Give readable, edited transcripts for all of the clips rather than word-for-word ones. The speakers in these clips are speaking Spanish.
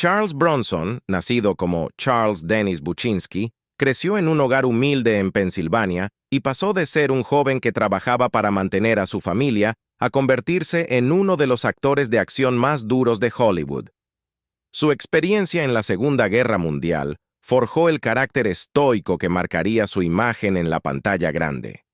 Charles Bronson, nacido como Charles Dennis Buczynski, creció en un hogar humilde en Pensilvania y pasó de ser un joven que trabajaba para mantener a su familia a convertirse en uno de los actores de acción más duros de Hollywood. Su experiencia en la Segunda Guerra Mundial forjó el carácter estoico que marcaría su imagen en la pantalla grande.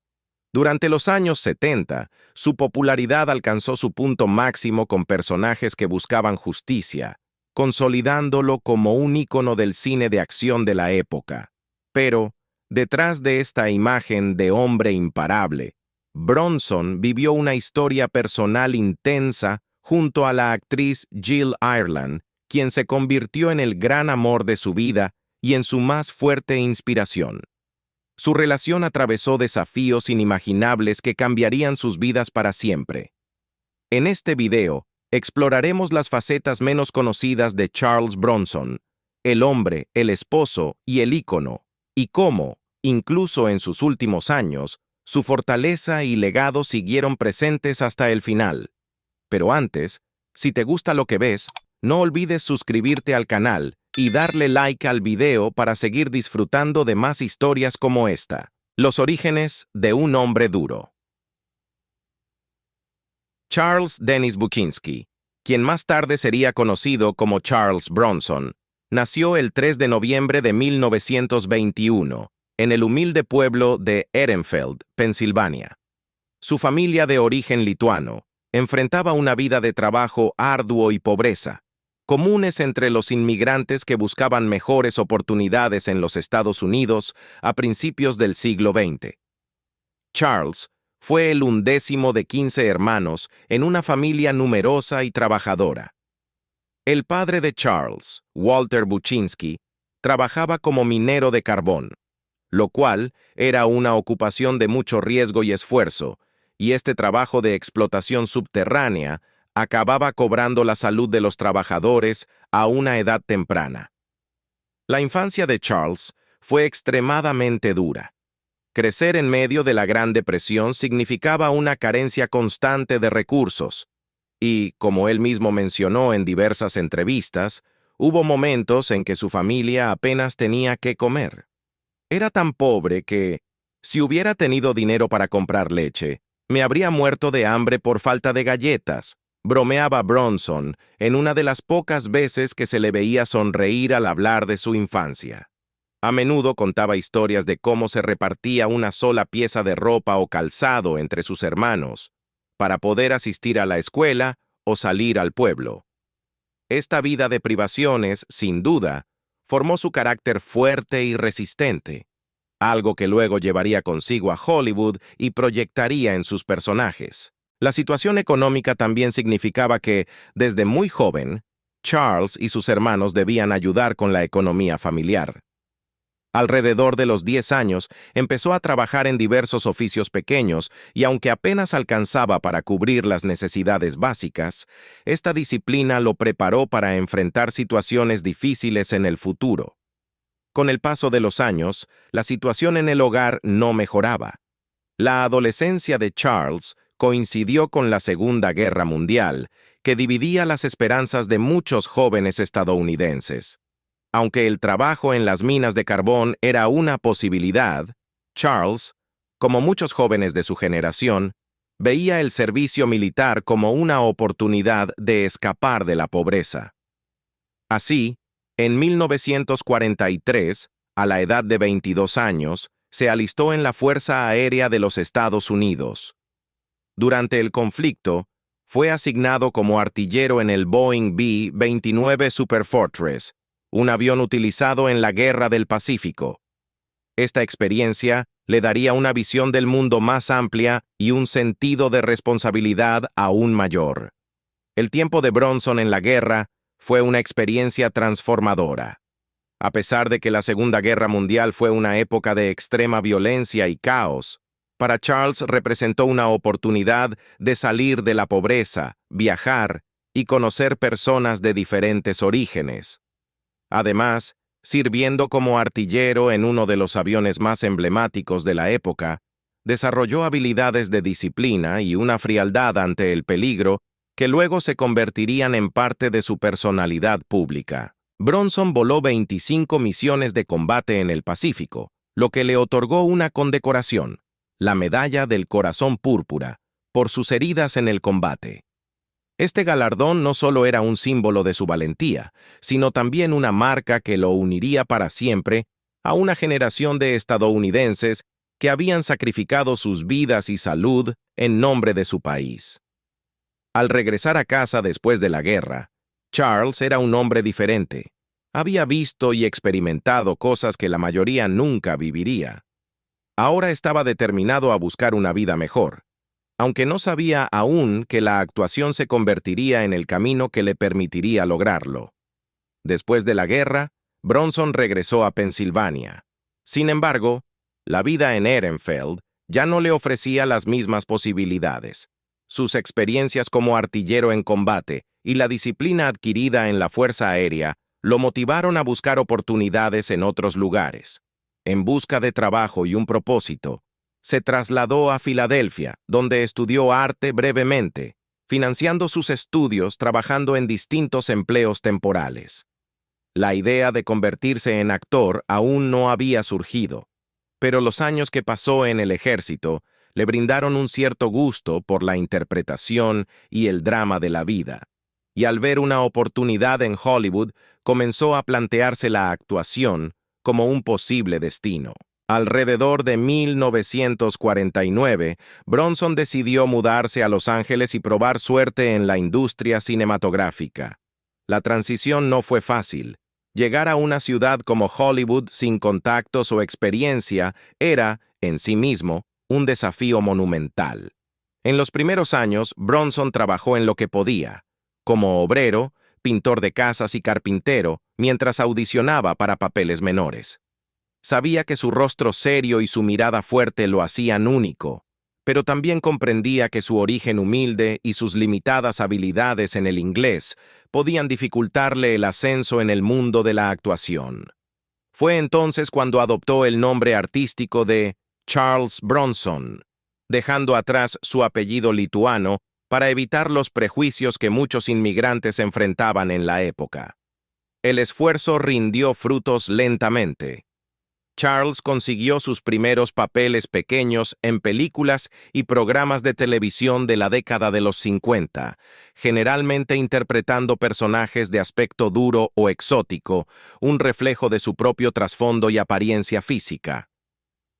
Durante los años 70, su popularidad alcanzó su punto máximo con personajes que buscaban justicia, consolidándolo como un ícono del cine de acción de la época. Pero, detrás de esta imagen de hombre imparable, Bronson vivió una historia personal intensa junto a la actriz Jill Ireland, quien se convirtió en el gran amor de su vida y en su más fuerte inspiración. Su relación atravesó desafíos inimaginables que cambiarían sus vidas para siempre. En este video, exploraremos las facetas menos conocidas de Charles Bronson, el hombre, el esposo y el ícono, y cómo, incluso en sus últimos años, su fortaleza y legado siguieron presentes hasta el final. Pero antes, si te gusta lo que ves, no olvides suscribirte al canal y darle like al video para seguir disfrutando de más historias como esta. Los orígenes de un hombre duro. Charles Dennis Buczynski, quien más tarde sería conocido como Charles Bronson, nació el 3 de noviembre de 1921 en el humilde pueblo de Ehrenfeld, Pensilvania. Su familia de origen lituano enfrentaba una vida de trabajo arduo y pobreza, comunes entre los inmigrantes que buscaban mejores oportunidades en los Estados Unidos a principios del siglo XX. Charles fue el 11º de 15 hermanos en una familia numerosa y trabajadora. El padre de Charles, Walter Buczynski, trabajaba como minero de carbón, lo cual era una ocupación de mucho riesgo y esfuerzo, y este trabajo de explotación subterránea acababa cobrando la salud de los trabajadores a una edad temprana. La infancia de Charles fue extremadamente dura. Crecer en medio de la Gran Depresión significaba una carencia constante de recursos, y, como él mismo mencionó en diversas entrevistas, hubo momentos en que su familia apenas tenía qué comer. Era tan pobre que, si hubiera tenido dinero para comprar leche, me habría muerto de hambre por falta de galletas, bromeaba Bronson en una de las pocas veces que se le veía sonreír al hablar de su infancia. A menudo contaba historias de cómo se repartía una sola pieza de ropa o calzado entre sus hermanos, para poder asistir a la escuela o salir al pueblo. Esta vida de privaciones, sin duda, formó su carácter fuerte y resistente, algo que luego llevaría consigo a Hollywood y proyectaría en sus personajes. La situación económica también significaba que, desde muy joven, Charles y sus hermanos debían ayudar con la economía familiar. Alrededor de los 10 años, empezó a trabajar en diversos oficios pequeños y aunque apenas alcanzaba para cubrir las necesidades básicas, esta disciplina lo preparó para enfrentar situaciones difíciles en el futuro. Con el paso de los años, la situación en el hogar no mejoraba. La adolescencia de Charles coincidió con la Segunda Guerra Mundial, que dividía las esperanzas de muchos jóvenes estadounidenses. Aunque el trabajo en las minas de carbón era una posibilidad, Charles, como muchos jóvenes de su generación, veía el servicio militar como una oportunidad de escapar de la pobreza. Así, en 1943, a la edad de 22 años, se alistó en la Fuerza Aérea de los Estados Unidos. Durante el conflicto, fue asignado como artillero en el Boeing B-29 Superfortress, un avión utilizado en la Guerra del Pacífico. Esta experiencia le daría una visión del mundo más amplia y un sentido de responsabilidad aún mayor. El tiempo de Bronson en la guerra fue una experiencia transformadora. A pesar de que la Segunda Guerra Mundial fue una época de extrema violencia y caos, para Charles representó una oportunidad de salir de la pobreza, viajar y conocer personas de diferentes orígenes. Además, sirviendo como artillero en uno de los aviones más emblemáticos de la época, desarrolló habilidades de disciplina y una frialdad ante el peligro que luego se convertirían en parte de su personalidad pública. Bronson voló 25 misiones de combate en el Pacífico, lo que le otorgó una condecoración, la Medalla del Corazón Púrpura, por sus heridas en el combate. Este galardón no solo era un símbolo de su valentía, sino también una marca que lo uniría para siempre a una generación de estadounidenses que habían sacrificado sus vidas y salud en nombre de su país. Al regresar a casa después de la guerra, Charles era un hombre diferente. Había visto y experimentado cosas que la mayoría nunca viviría. Ahora estaba determinado a buscar una vida mejor, aunque no sabía aún que la actuación se convertiría en el camino que le permitiría lograrlo. Después de la guerra, Bronson regresó a Pensilvania. Sin embargo, la vida en Ehrenfeld ya no le ofrecía las mismas posibilidades. Sus experiencias como artillero en combate y la disciplina adquirida en la Fuerza Aérea lo motivaron a buscar oportunidades en otros lugares. En busca de trabajo y un propósito, se trasladó a Filadelfia, donde estudió arte brevemente, financiando sus estudios trabajando en distintos empleos temporales. La idea de convertirse en actor aún no había surgido, pero los años que pasó en el ejército le brindaron un cierto gusto por la interpretación y el drama de la vida, y al ver una oportunidad en Hollywood, comenzó a plantearse la actuación como un posible destino. Alrededor de 1949, Bronson decidió mudarse a Los Ángeles y probar suerte en la industria cinematográfica. La transición no fue fácil. Llegar a una ciudad como Hollywood sin contactos o experiencia era, en sí mismo, un desafío monumental. En los primeros años, Bronson trabajó en lo que podía, como obrero, pintor de casas y carpintero, mientras audicionaba para papeles menores. Sabía que su rostro serio y su mirada fuerte lo hacían único, pero también comprendía que su origen humilde y sus limitadas habilidades en el inglés podían dificultarle el ascenso en el mundo de la actuación. Fue entonces cuando adoptó el nombre artístico de Charles Bronson, dejando atrás su apellido lituano para evitar los prejuicios que muchos inmigrantes enfrentaban en la época. El esfuerzo rindió frutos lentamente. Charles consiguió sus primeros papeles pequeños en películas y programas de televisión de la década de los 50, generalmente interpretando personajes de aspecto duro o exótico, un reflejo de su propio trasfondo y apariencia física.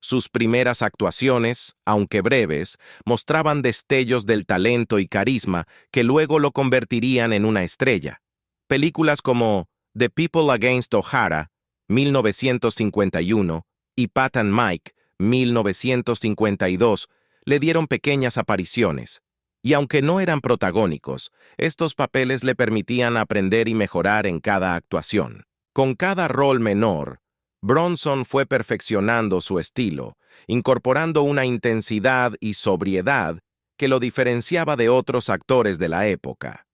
Sus primeras actuaciones, aunque breves, mostraban destellos del talento y carisma que luego lo convertirían en una estrella. Películas como The People Against O'Hara, 1951, y Pat and Mike, 1952, le dieron pequeñas apariciones, y aunque no eran protagónicos, estos papeles le permitían aprender y mejorar en cada actuación. Con cada rol menor, Bronson fue perfeccionando su estilo, incorporando una intensidad y sobriedad que lo diferenciaba de otros actores de la época.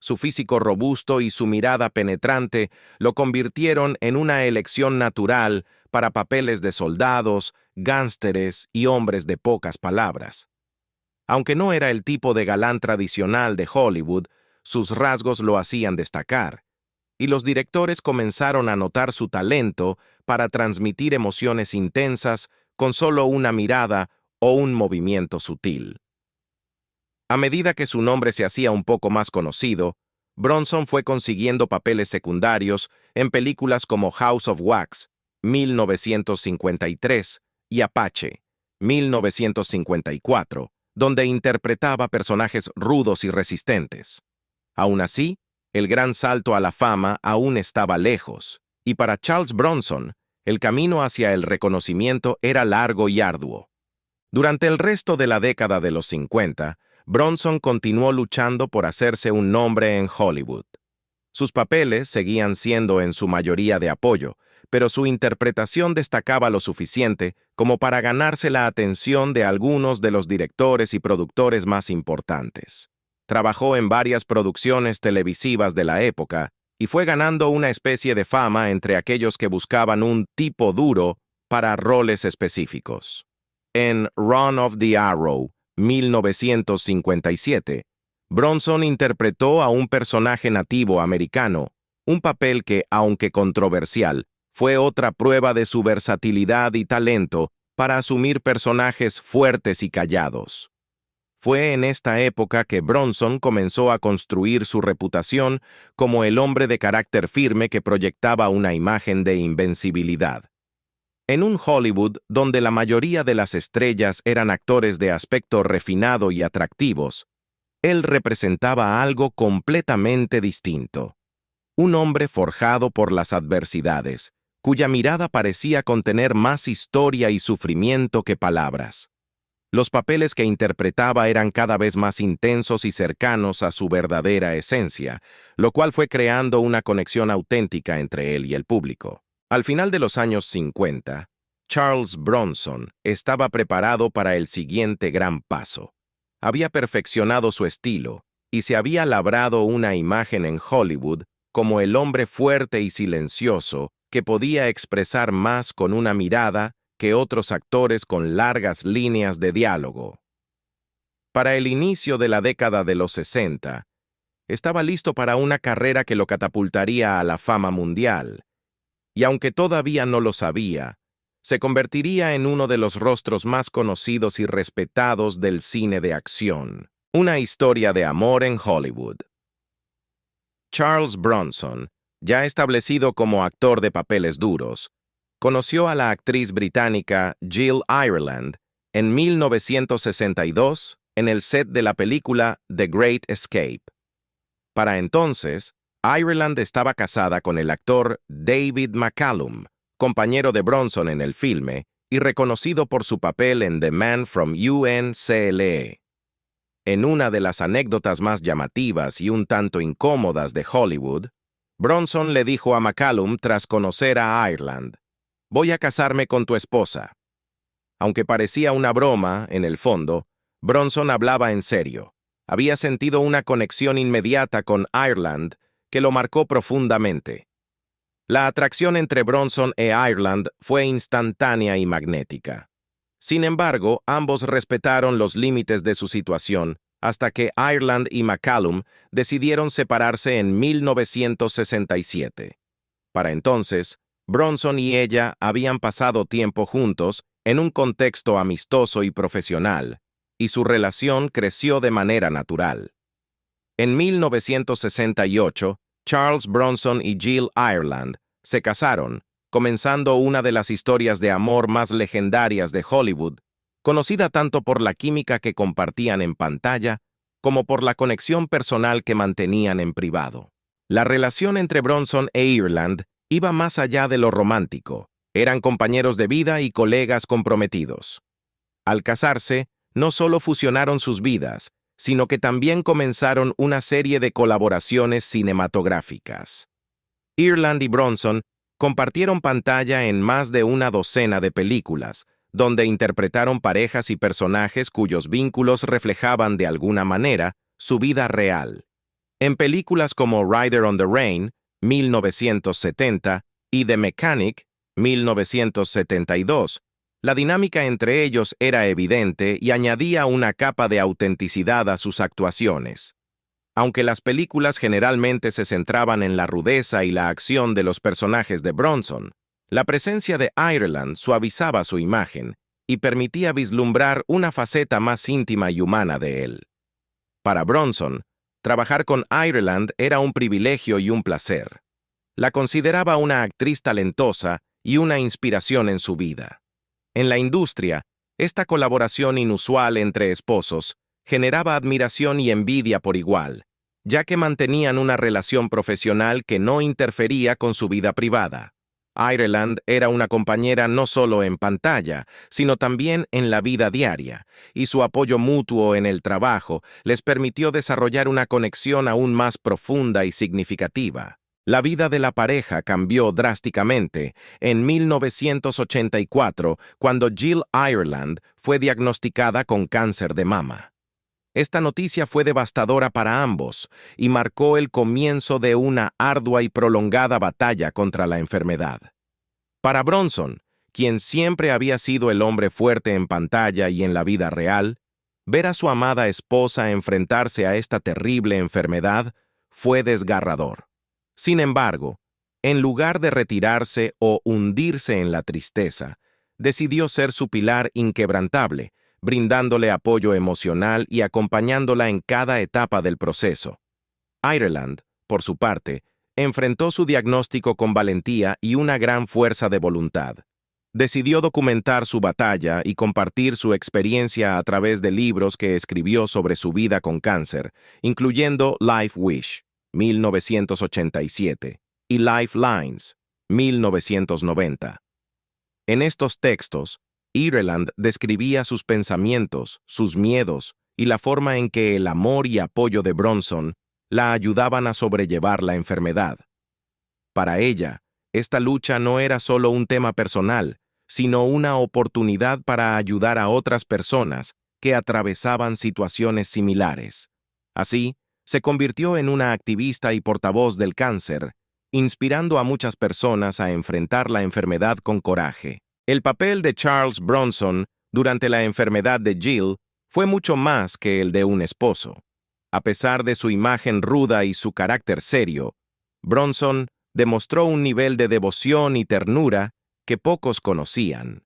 Su físico robusto y su mirada penetrante lo convirtieron en una elección natural para papeles de soldados, gánsteres y hombres de pocas palabras. Aunque no era el tipo de galán tradicional de Hollywood, sus rasgos lo hacían destacar, y los directores comenzaron a notar su talento para transmitir emociones intensas con solo una mirada o un movimiento sutil. A medida que su nombre se hacía un poco más conocido, Bronson fue consiguiendo papeles secundarios en películas como House of Wax, 1953, y Apache, 1954, donde interpretaba personajes rudos y resistentes. Aún así, el gran salto a la fama aún estaba lejos, y para Charles Bronson, el camino hacia el reconocimiento era largo y arduo. Durante el resto de la década de los 50, Bronson continuó luchando por hacerse un nombre en Hollywood. Sus papeles seguían siendo en su mayoría de apoyo, pero su interpretación destacaba lo suficiente como para ganarse la atención de algunos de los directores y productores más importantes. Trabajó en varias producciones televisivas de la época y fue ganando una especie de fama entre aquellos que buscaban un tipo duro para roles específicos. En Run of the Arrow, 1957, Bronson interpretó a un personaje nativo americano, un papel que, aunque controversial, fue otra prueba de su versatilidad y talento para asumir personajes fuertes y callados. Fue en esta época que Bronson comenzó a construir su reputación como el hombre de carácter firme que proyectaba una imagen de invencibilidad. En un Hollywood donde la mayoría de las estrellas eran actores de aspecto refinado y atractivos, él representaba algo completamente distinto. Un hombre forjado por las adversidades, cuya mirada parecía contener más historia y sufrimiento que palabras. Los papeles que interpretaba eran cada vez más intensos y cercanos a su verdadera esencia, lo cual fue creando una conexión auténtica entre él y el público. Al final de los años 50, Charles Bronson estaba preparado para el siguiente gran paso. Había perfeccionado su estilo y se había labrado una imagen en Hollywood como el hombre fuerte y silencioso que podía expresar más con una mirada que otros actores con largas líneas de diálogo. Para el inicio de la década de los 60, estaba listo para una carrera que lo catapultaría a la fama mundial, y aunque todavía no lo sabía, se convertiría en uno de los rostros más conocidos y respetados del cine de acción. Una historia de amor en Hollywood. Charles Bronson, ya establecido como actor de papeles duros, conoció a la actriz británica Jill Ireland en 1962 en el set de la película The Great Escape. Para entonces, Ireland estaba casada con el actor David McCallum, compañero de Bronson en el filme y reconocido por su papel en The Man from U.N.C.L.E. En una de las anécdotas más llamativas y un tanto incómodas de Hollywood, Bronson le dijo a McCallum tras conocer a Ireland: «Voy a casarme con tu esposa». Aunque parecía una broma, en el fondo, Bronson hablaba en serio. Había sentido una conexión inmediata con Ireland que lo marcó profundamente. La atracción entre Bronson e Ireland fue instantánea y magnética. Sin embargo, ambos respetaron los límites de su situación hasta que Ireland y McCallum decidieron separarse en 1967. Para entonces, Bronson y ella habían pasado tiempo juntos en un contexto amistoso y profesional, y su relación creció de manera natural. En 1968, Charles Bronson y Jill Ireland se casaron, comenzando una de las historias de amor más legendarias de Hollywood, conocida tanto por la química que compartían en pantalla como por la conexión personal que mantenían en privado. La relación entre Bronson e Ireland iba más allá de lo romántico. Eran compañeros de vida y colegas comprometidos. Al casarse, no solo fusionaron sus vidas, sino que también comenzaron una serie de colaboraciones cinematográficas. Ireland y Bronson compartieron pantalla en más de una docena de películas, donde interpretaron parejas y personajes cuyos vínculos reflejaban de alguna manera su vida real. En películas como Rider on the Rain, 1970, y The Mechanic, 1972, la dinámica entre ellos era evidente y añadía una capa de autenticidad a sus actuaciones. Aunque las películas generalmente se centraban en la rudeza y la acción de los personajes de Bronson, la presencia de Ireland suavizaba su imagen y permitía vislumbrar una faceta más íntima y humana de él. Para Bronson, trabajar con Ireland era un privilegio y un placer. La consideraba una actriz talentosa y una inspiración en su vida. En la industria, esta colaboración inusual entre esposos generaba admiración y envidia por igual, ya que mantenían una relación profesional que no interfería con su vida privada. Ireland era una compañera no solo en pantalla, sino también en la vida diaria, y su apoyo mutuo en el trabajo les permitió desarrollar una conexión aún más profunda y significativa. La vida de la pareja cambió drásticamente en 1984, cuando Jill Ireland fue diagnosticada con cáncer de mama. Esta noticia fue devastadora para ambos y marcó el comienzo de una ardua y prolongada batalla contra la enfermedad. Para Bronson, quien siempre había sido el hombre fuerte en pantalla y en la vida real, ver a su amada esposa enfrentarse a esta terrible enfermedad fue desgarrador. Sin embargo, en lugar de retirarse o hundirse en la tristeza, decidió ser su pilar inquebrantable, brindándole apoyo emocional y acompañándola en cada etapa del proceso. Ireland, por su parte, enfrentó su diagnóstico con valentía y una gran fuerza de voluntad. Decidió documentar su batalla y compartir su experiencia a través de libros que escribió sobre su vida con cáncer, incluyendo Life Wish, 1987, y Lifelines, 1990. En estos textos, Ireland describía sus pensamientos, sus miedos y la forma en que el amor y apoyo de Bronson la ayudaban a sobrellevar la enfermedad. Para ella, esta lucha no era solo un tema personal, sino una oportunidad para ayudar a otras personas que atravesaban situaciones similares. Así, se convirtió en una activista y portavoz del cáncer, inspirando a muchas personas a enfrentar la enfermedad con coraje. El papel de Charles Bronson durante la enfermedad de Jill fue mucho más que el de un esposo. A pesar de su imagen ruda y su carácter serio, Bronson demostró un nivel de devoción y ternura que pocos conocían.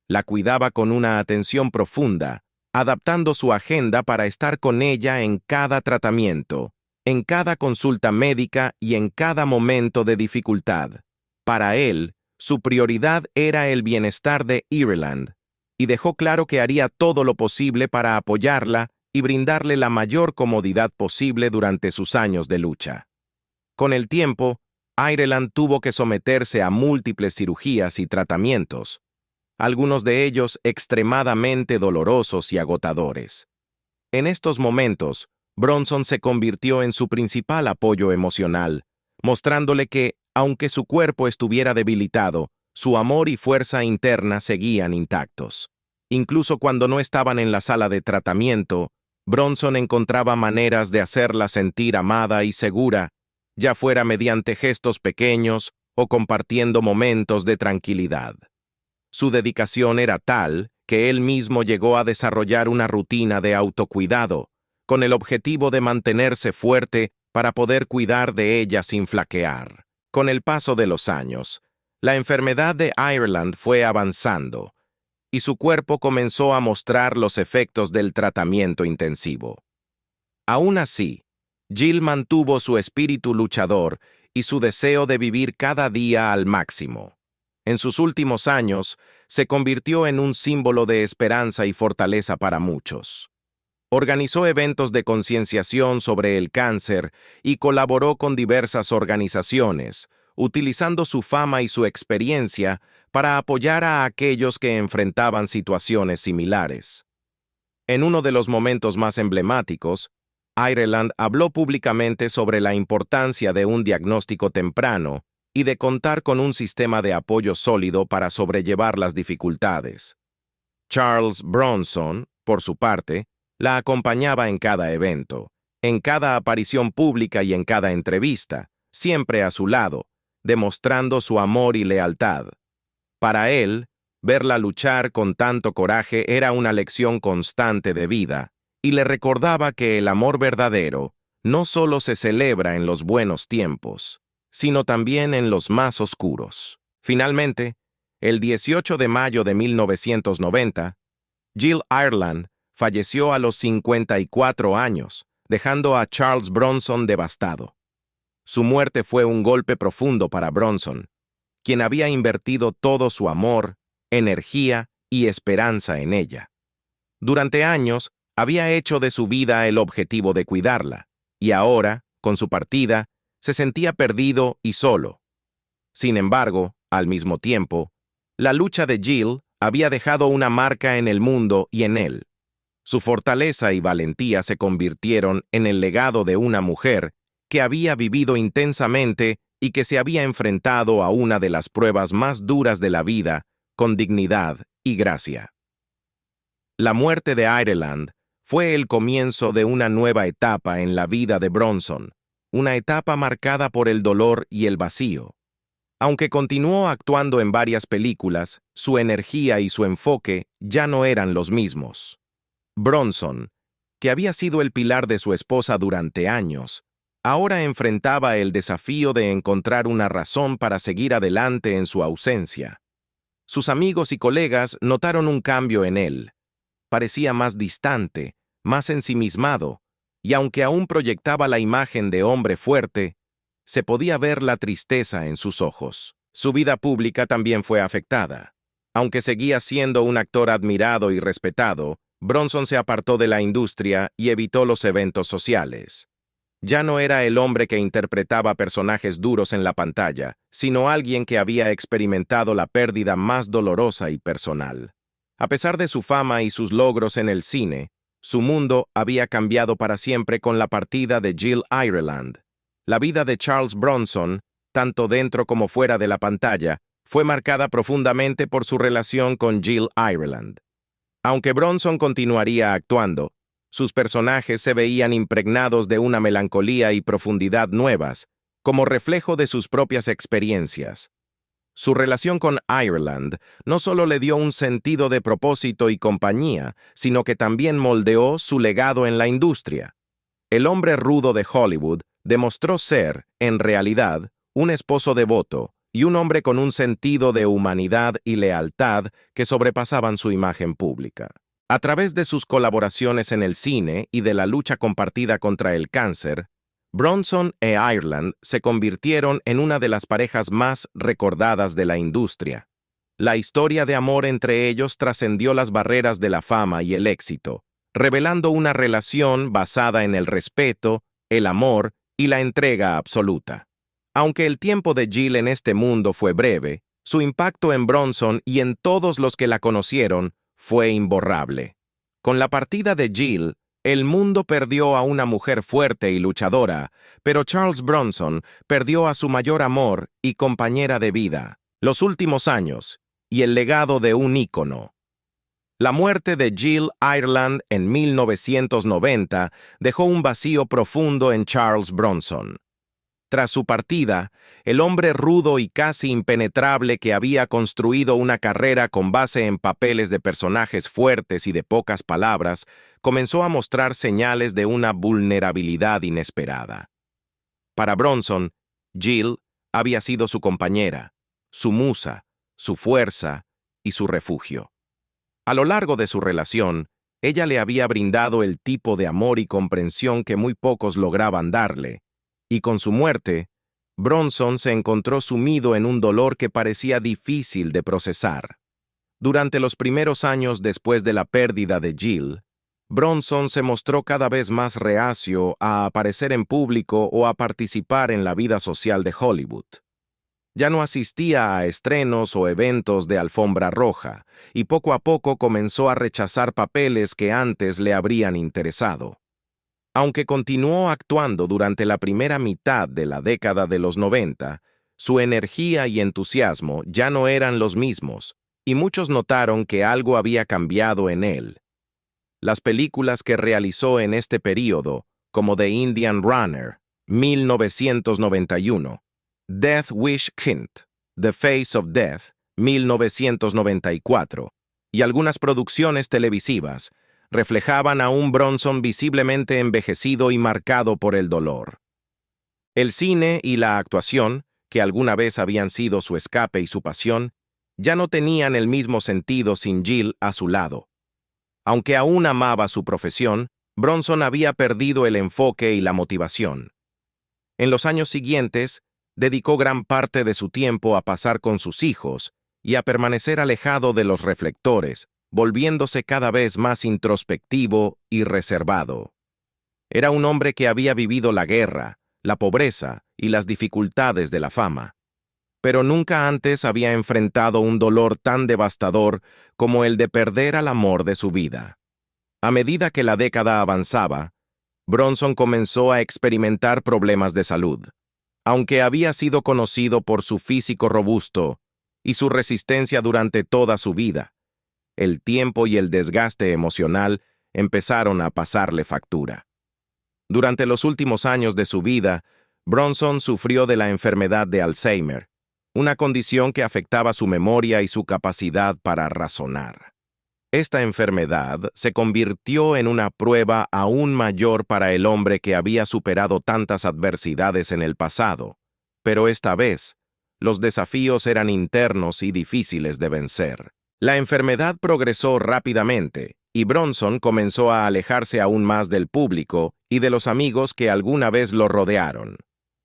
La cuidaba con una atención profunda, adaptando su agenda para estar con ella en cada tratamiento, en cada consulta médica y en cada momento de dificultad. Para él, su prioridad era el bienestar de Ireland, y dejó claro que haría todo lo posible para apoyarla y brindarle la mayor comodidad posible durante sus años de lucha. Con el tiempo, Ireland tuvo que someterse a múltiples cirugías y tratamientos, algunos de ellos extremadamente dolorosos y agotadores. En estos momentos, Bronson se convirtió en su principal apoyo emocional, mostrándole que, aunque su cuerpo estuviera debilitado, su amor y fuerza interna seguían intactos. Incluso cuando no estaban en la sala de tratamiento, Bronson encontraba maneras de hacerla sentir amada y segura, ya fuera mediante gestos pequeños o compartiendo momentos de tranquilidad. Su dedicación era tal que él mismo llegó a desarrollar una rutina de autocuidado, con el objetivo de mantenerse fuerte para poder cuidar de ella sin flaquear. Con el paso de los años, la enfermedad de Ireland fue avanzando, y su cuerpo comenzó a mostrar los efectos del tratamiento intensivo. Aún así, Jill mantuvo su espíritu luchador y su deseo de vivir cada día al máximo. En sus últimos años, se convirtió en un símbolo de esperanza y fortaleza para muchos. Organizó eventos de concienciación sobre el cáncer y colaboró con diversas organizaciones, utilizando su fama y su experiencia para apoyar a aquellos que enfrentaban situaciones similares. En uno de los momentos más emblemáticos, Ireland habló públicamente sobre la importancia de un diagnóstico temprano y de contar con un sistema de apoyo sólido para sobrellevar las dificultades. Charles Bronson, por su parte, la acompañaba en cada evento, en cada aparición pública y en cada entrevista, siempre a su lado, demostrando su amor y lealtad. Para él, verla luchar con tanto coraje era una lección constante de vida, y le recordaba que el amor verdadero no solo se celebra en los buenos tiempos, sino también en los más oscuros. Finalmente, el 18 de mayo de 1990, Jill Ireland falleció a los 54 años, dejando a Charles Bronson devastado. Su muerte fue un golpe profundo para Bronson, quien había invertido todo su amor, energía y esperanza en ella. Durante años, había hecho de su vida el objetivo de cuidarla, y ahora, con su partida, se sentía perdido y solo. Sin embargo, al mismo tiempo, la lucha de Jill había dejado una marca en el mundo y en él. Su fortaleza y valentía se convirtieron en el legado de una mujer que había vivido intensamente y que se había enfrentado a una de las pruebas más duras de la vida con dignidad y gracia. La muerte de Ireland fue el comienzo de una nueva etapa en la vida de Bronson, una etapa marcada por el dolor y el vacío. Aunque continuó actuando en varias películas, su energía y su enfoque ya no eran los mismos. Bronson, que había sido el pilar de su esposa durante años, ahora enfrentaba el desafío de encontrar una razón para seguir adelante en su ausencia. Sus amigos y colegas notaron un cambio en él. Parecía más distante, más ensimismado, y aunque aún proyectaba la imagen de hombre fuerte, se podía ver la tristeza en sus ojos. Su vida pública también fue afectada. Aunque seguía siendo un actor admirado y respetado, Bronson se apartó de la industria y evitó los eventos sociales. Ya no era el hombre que interpretaba personajes duros en la pantalla, sino alguien que había experimentado la pérdida más dolorosa y personal. A pesar de su fama y sus logros en el cine, su mundo había cambiado para siempre con la partida de Jill Ireland. La vida de Charles Bronson, tanto dentro como fuera de la pantalla, fue marcada profundamente por su relación con Jill Ireland. Aunque Bronson continuaría actuando, sus personajes se veían impregnados de una melancolía y profundidad nuevas, como reflejo de sus propias experiencias. Su relación con Ireland no solo le dio un sentido de propósito y compañía, sino que también moldeó su legado en la industria. El hombre rudo de Hollywood demostró ser, en realidad, un esposo devoto y un hombre con un sentido de humanidad y lealtad que sobrepasaban su imagen pública. A través de sus colaboraciones en el cine y de la lucha compartida contra el cáncer, Bronson e Ireland se convirtieron en una de las parejas más recordadas de la industria. La historia de amor entre ellos trascendió las barreras de la fama y el éxito, revelando una relación basada en el respeto, el amor y la entrega absoluta. Aunque el tiempo de Jill en este mundo fue breve, su impacto en Bronson y en todos los que la conocieron fue imborrable. Con la partida de Jill, el mundo perdió a una mujer fuerte y luchadora, pero Charles Bronson perdió a su mayor amor y compañera de vida, los últimos años, y el legado de un ícono. La muerte de Jill Ireland en 1990 dejó un vacío profundo en Charles Bronson. Tras su partida, el hombre rudo y casi impenetrable que había construido una carrera con base en papeles de personajes fuertes y de pocas palabras, comenzó a mostrar señales de una vulnerabilidad inesperada. Para Bronson, Jill había sido su compañera, su musa, su fuerza y su refugio. A lo largo de su relación, ella le había brindado el tipo de amor y comprensión que muy pocos lograban darle, y con su muerte, Bronson se encontró sumido en un dolor que parecía difícil de procesar. Durante los primeros años después de la pérdida de Jill, Bronson se mostró cada vez más reacio a aparecer en público o a participar en la vida social de Hollywood. Ya no asistía a estrenos o eventos de alfombra roja, y poco a poco comenzó a rechazar papeles que antes le habrían interesado. Aunque continuó actuando durante la primera mitad de la década de los 90, su energía y entusiasmo ya no eran los mismos, y muchos notaron que algo había cambiado en él. Las películas que realizó en este período, como The Indian Runner, 1991, Death Wish Hint, The Face of Death, 1994, y algunas producciones televisivas, reflejaban a un Bronson visiblemente envejecido y marcado por el dolor. El cine y la actuación, que alguna vez habían sido su escape y su pasión, ya no tenían el mismo sentido sin Jill a su lado. Aunque aún amaba su profesión, Bronson había perdido el enfoque y la motivación. En los años siguientes, dedicó gran parte de su tiempo a pasar con sus hijos y a permanecer alejado de los reflectores, volviéndose cada vez más introspectivo y reservado. Era un hombre que había vivido la guerra, la pobreza y las dificultades de la fama, pero nunca antes había enfrentado un dolor tan devastador como el de perder al amor de su vida. A medida que la década avanzaba, Bronson comenzó a experimentar problemas de salud. Aunque había sido conocido por su físico robusto y su resistencia durante toda su vida, el tiempo y el desgaste emocional empezaron a pasarle factura. Durante los últimos años de su vida, Bronson sufrió de la enfermedad de Alzheimer, una condición que afectaba su memoria y su capacidad para razonar. Esta enfermedad se convirtió en una prueba aún mayor para el hombre que había superado tantas adversidades en el pasado, pero esta vez, los desafíos eran internos y difíciles de vencer. La enfermedad progresó rápidamente, y Bronson comenzó a alejarse aún más del público y de los amigos que alguna vez lo rodearon.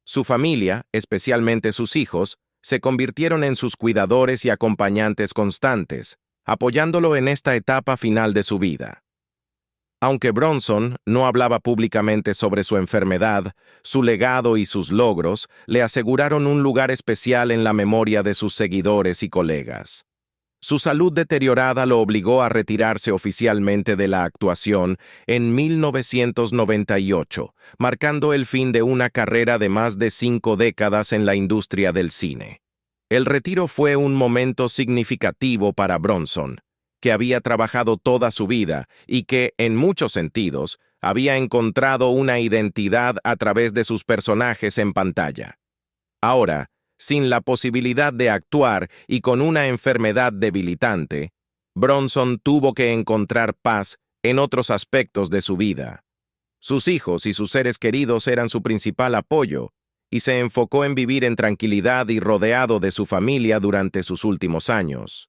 Su familia, especialmente sus hijos, se convirtieron en sus cuidadores y acompañantes constantes, apoyándolo en esta etapa final de su vida. Aunque Bronson no hablaba públicamente sobre su enfermedad, su legado y sus logros le aseguraron un lugar especial en la memoria de sus seguidores y colegas. Su salud deteriorada lo obligó a retirarse oficialmente de la actuación en 1998, marcando el fin de una carrera de más de 5 décadas en la industria del cine. El retiro fue un momento significativo para Bronson, que había trabajado toda su vida y que, en muchos sentidos, había encontrado una identidad a través de sus personajes en pantalla. Ahora, sin la posibilidad de actuar y con una enfermedad debilitante, Bronson tuvo que encontrar paz en otros aspectos de su vida. Sus hijos y sus seres queridos eran su principal apoyo, y se enfocó en vivir en tranquilidad y rodeado de su familia durante sus últimos años.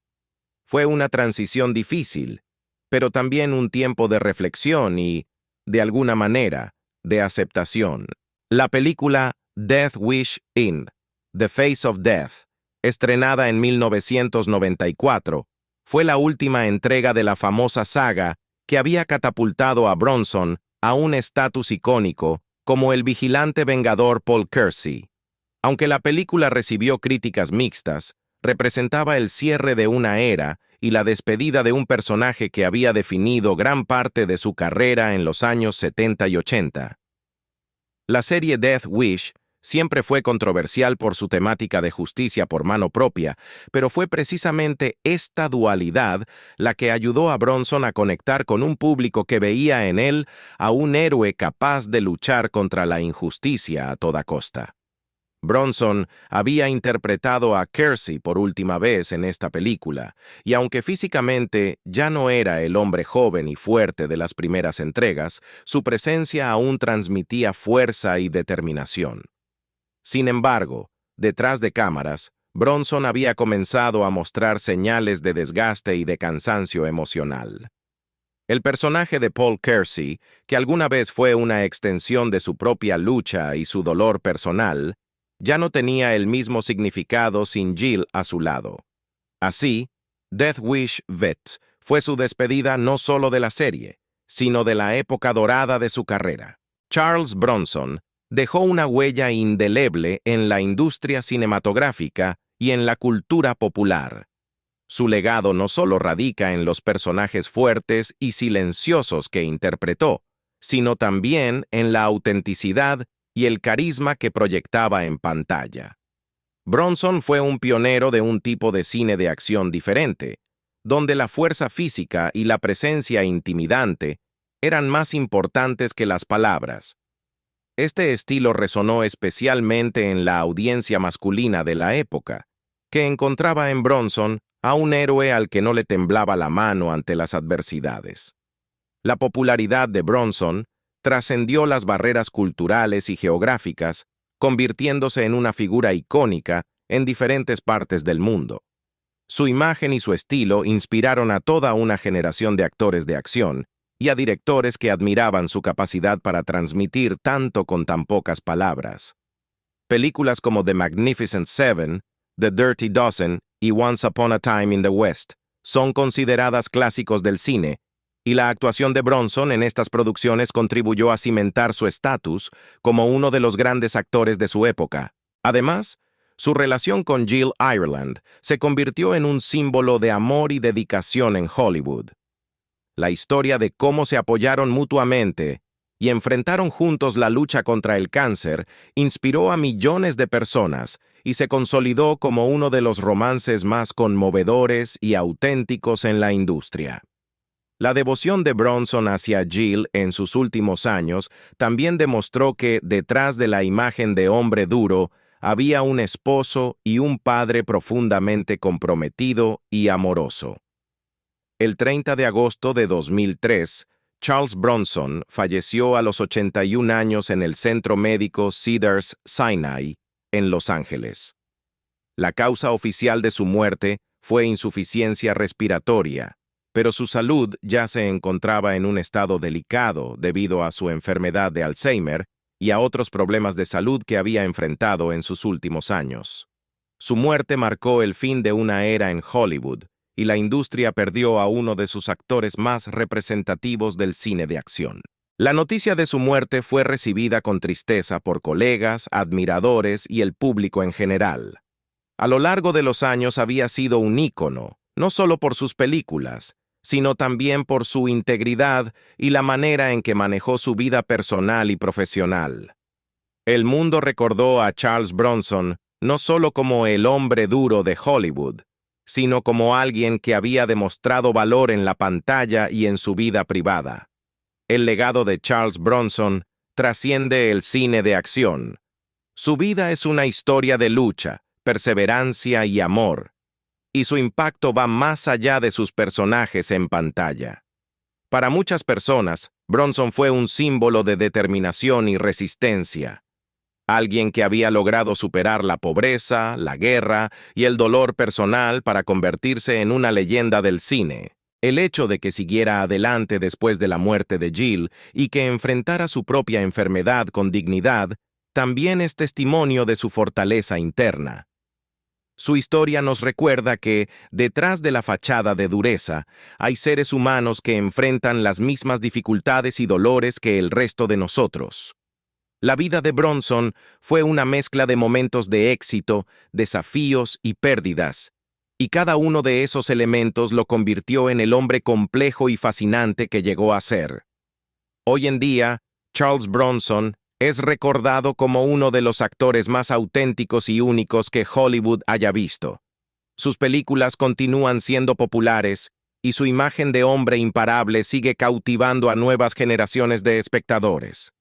Fue una transición difícil, pero también un tiempo de reflexión y, de alguna manera, de aceptación. La película Death Wish in The Face of Death, estrenada en 1994, fue la última entrega de la famosa saga que había catapultado a Bronson a un estatus icónico como el vigilante vengador Paul Kersey. Aunque la película recibió críticas mixtas, representaba el cierre de una era y la despedida de un personaje que había definido gran parte de su carrera en los años 70 y 80. La serie Death Wish siempre fue controversial por su temática de justicia por mano propia, pero fue precisamente esta dualidad la que ayudó a Bronson a conectar con un público que veía en él a un héroe capaz de luchar contra la injusticia a toda costa. Bronson había interpretado a Kersey por última vez en esta película, y aunque físicamente ya no era el hombre joven y fuerte de las primeras entregas, su presencia aún transmitía fuerza y determinación. Sin embargo, detrás de cámaras, Bronson había comenzado a mostrar señales de desgaste y de cansancio emocional. El personaje de Paul Kersey, que alguna vez fue una extensión de su propia lucha y su dolor personal, ya no tenía el mismo significado sin Jill a su lado. Así, Death Wish Vet fue su despedida no solo de la serie, sino de la época dorada de su carrera. Charles Bronson dejó una huella indeleble en la industria cinematográfica y en la cultura popular. Su legado no solo radica en los personajes fuertes y silenciosos que interpretó, sino también en la autenticidad y el carisma que proyectaba en pantalla. Bronson fue un pionero de un tipo de cine de acción diferente, donde la fuerza física y la presencia intimidante eran más importantes que las palabras. Este estilo resonó especialmente en la audiencia masculina de la época, que encontraba en Bronson a un héroe al que no le temblaba la mano ante las adversidades. La popularidad de Bronson trascendió las barreras culturales y geográficas, convirtiéndose en una figura icónica en diferentes partes del mundo. Su imagen y su estilo inspiraron a toda una generación de actores de acción y a directores que admiraban su capacidad para transmitir tanto con tan pocas palabras. Películas como The Magnificent Seven, The Dirty Dozen y Once Upon a Time in the West son consideradas clásicos del cine, y la actuación de Bronson en estas producciones contribuyó a cimentar su estatus como uno de los grandes actores de su época. Además, su relación con Jill Ireland se convirtió en un símbolo de amor y dedicación en Hollywood. La historia de cómo se apoyaron mutuamente y enfrentaron juntos la lucha contra el cáncer inspiró a millones de personas y se consolidó como uno de los romances más conmovedores y auténticos en la industria. La devoción de Bronson hacia Jill en sus últimos años también demostró que detrás de la imagen de hombre duro había un esposo y un padre profundamente comprometido y amoroso. El 30 de agosto de 2003, Charles Bronson falleció a los 81 años en el centro médico Cedars-Sinai, en Los Ángeles. La causa oficial de su muerte fue insuficiencia respiratoria, pero su salud ya se encontraba en un estado delicado debido a su enfermedad de Alzheimer y a otros problemas de salud que había enfrentado en sus últimos años. Su muerte marcó el fin de una era en Hollywood, y la industria perdió a uno de sus actores más representativos del cine de acción. La noticia de su muerte fue recibida con tristeza por colegas, admiradores y el público en general. A lo largo de los años había sido un ícono, no solo por sus películas, sino también por su integridad y la manera en que manejó su vida personal y profesional. El mundo recordó a Charles Bronson no solo como el hombre duro de Hollywood, sino como alguien que había demostrado valor en la pantalla y en su vida privada. El legado de Charles Bronson trasciende el cine de acción. Su vida es una historia de lucha, perseverancia y amor, y su impacto va más allá de sus personajes en pantalla. Para muchas personas, Bronson fue un símbolo de determinación y resistencia. Alguien que había logrado superar la pobreza, la guerra y el dolor personal para convertirse en una leyenda del cine. El hecho de que siguiera adelante después de la muerte de Jill y que enfrentara su propia enfermedad con dignidad también es testimonio de su fortaleza interna. Su historia nos recuerda que, detrás de la fachada de dureza, hay seres humanos que enfrentan las mismas dificultades y dolores que el resto de nosotros. La vida de Bronson fue una mezcla de momentos de éxito, desafíos y pérdidas, y cada uno de esos elementos lo convirtió en el hombre complejo y fascinante que llegó a ser. Hoy en día, Charles Bronson es recordado como uno de los actores más auténticos y únicos que Hollywood haya visto. Sus películas continúan siendo populares y su imagen de hombre imparable sigue cautivando a nuevas generaciones de espectadores.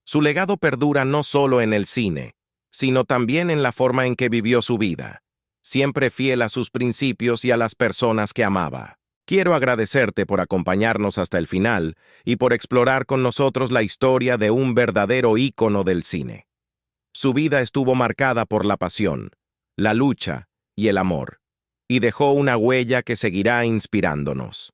Su legado perdura no solo en el cine, sino también en la forma en que vivió su vida, siempre fiel a sus principios y a las personas que amaba. Quiero agradecerte por acompañarnos hasta el final y por explorar con nosotros la historia de un verdadero ícono del cine. Su vida estuvo marcada por la pasión, la lucha y el amor, y dejó una huella que seguirá inspirándonos.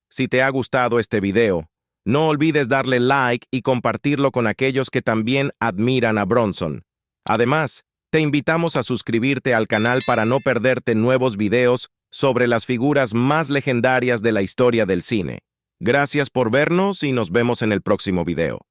Si te ha gustado este video, no olvides darle like y compartirlo con aquellos que también admiran a Bronson. Además, te invitamos a suscribirte al canal para no perderte nuevos videos sobre las figuras más legendarias de la historia del cine. Gracias por vernos y nos vemos en el próximo video.